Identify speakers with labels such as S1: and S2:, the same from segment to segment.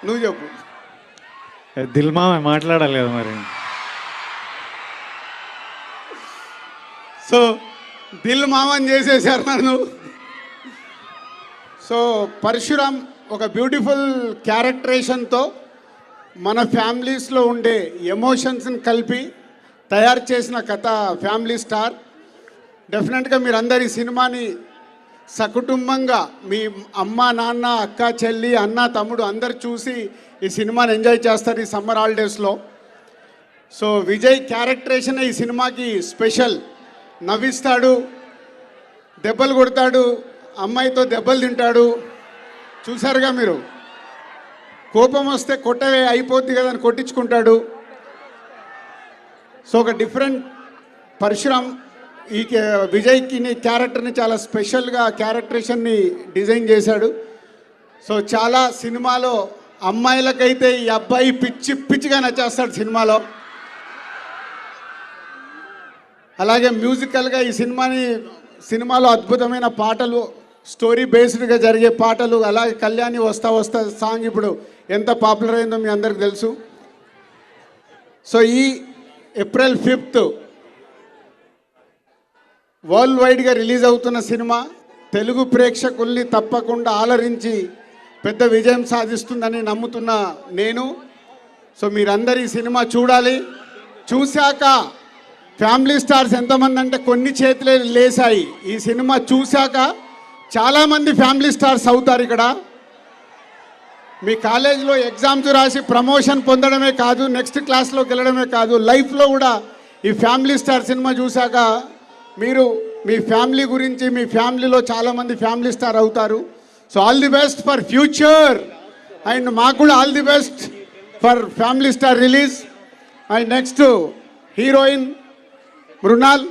S1: నువ్వు చెప్పు.
S2: దిల్మా మాట్లాడాలి కదా మరి.
S1: సో దిల్ మామని చేసేసారు నన్ను. సో పరశురామ్ ఒక బ్యూటిఫుల్ క్యారెక్టరేషన్తో మన ఫ్యామిలీస్లో ఉండే ఎమోషన్స్ని కలిపి తయారు చేసిన కథ ఫ్యామిలీ స్టార్. డెఫినెట్గా మీరందరు ఈ సినిమాని సకుటుంబంగా మీ అమ్మ నాన్న అక్క చెల్లి అన్న తమ్ముడు అందరు చూసి ఈ సినిమాని ఎంజాయ్ చేస్తారు ఈ సమ్మర్ హాలిడేస్లో. సో విజయ్ క్యారెక్టరేషన్ ఈ సినిమాకి స్పెషల్. నవ్విస్తాడు, దెబ్బలు కొడతాడు, అమ్మాయితో దెబ్బలు తింటాడు. చూసారుగా మీరు. కోపం వస్తే కొట్టవే అయిపోద్ది కదా అని కొట్టించుకుంటాడు. సో ఒక డిఫరెంట్ పరశురామ్ ఈ విజయ్కి క్యారెక్టర్ని చాలా స్పెషల్గా క్యారెక్టరేషన్ని డిజైన్ చేశాడు. సో చాలా సినిమాలో అమ్మాయిలకైతే ఈ అబ్బాయి పిచ్చి పిచ్చిగా నచ్చేస్తాడు సినిమాలో. అలాగే మ్యూజికల్గా ఈ సినిమాలో అద్భుతమైన పాటలు, స్టోరీ బేస్డ్గా జరిగే పాటలు, అలాగే కళ్యాణి వస్తా వస్తా సాంగ్ ఇప్పుడు ఎంత పాపులర్ అయిందో మీ అందరికి తెలుసు. సో ఈ ఏప్రిల్ 5th వరల్డ్ వైడ్గా రిలీజ్ అవుతున్న సినిమా తెలుగు ప్రేక్షకుల్ని తప్పకుండా ఆలరించి పెద్ద విజయం సాధిస్తుందని నమ్ముతున్న నేను. సో మీరందరూ ఈ సినిమా చూడాలి. చూశాక ఫ్యామిలీ స్టార్స్ ఎంతమంది అంటే కొన్ని చేతులే లేసాయి. ఈ సినిమా చూశాక చాలామంది ఫ్యామిలీ స్టార్స్ అవుతారు. ఇక్కడ మీ కాలేజీలో ఎగ్జామ్స్ రాసి ప్రమోషన్ పొందడమే కాదు, నెక్స్ట్ క్లాస్లోకి వెళ్ళడమే కాదు, లైఫ్లో కూడా ఈ ఫ్యామిలీ స్టార్ సినిమా చూశాక మీరు మీ ఫ్యామిలీ గురించి, మీ ఫ్యామిలీలో చాలామంది ఫ్యామిలీ స్టార్ అవుతారు. So all the best for future. And మాకు కూడా all the best for family star release. And next heroine Mrunal.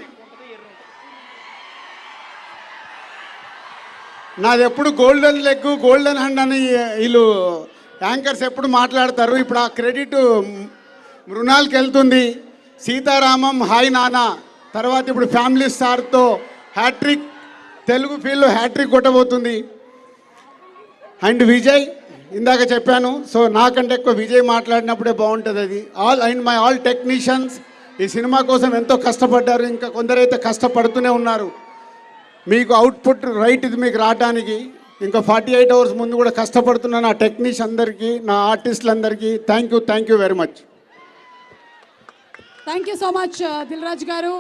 S1: నాది ఎప్పుడు గోల్డెన్ లెగ్, గోల్డెన్ హ్యాండ్ అని వీళ్ళు యాంకర్స్ ఎప్పుడు మాట్లాడతారు. ఇప్పుడు ఆ క్రెడిట్ మృణాల్కి వెళ్తుంది. సీతారామం, హాయ్ నానా తర్వాత ఇప్పుడు ఫ్యామిలీ స్టార్తో హ్యాట్రిక్, తెలుగు ఫీల్డ్లో హ్యాట్రిక్ కొట్టబోతుంది. అండ్ విజయ్ ఇందాక చెప్పాను. సో నాకంటే ఎక్కువ విజయ్ మాట్లాడినప్పుడే బాగుంటుంది అది. ఆల్ టెక్నీషియన్స్ ఈ సినిమా కోసం ఎంతో కష్టపడ్డారు. ఇంకా కొందరైతే కష్టపడుతూనే ఉన్నారు. మీకు అవుట్పుట్ రైట్ ఇది మీకు రావడానికి ఇంకా 48 hours ముందు కూడా కష్టపడుతున్న నా టెక్నీషియన్ అందరికీ, నా ఆర్టిస్టులందరికీ thank you very much.
S3: Thank you so much Dil Raju గారు.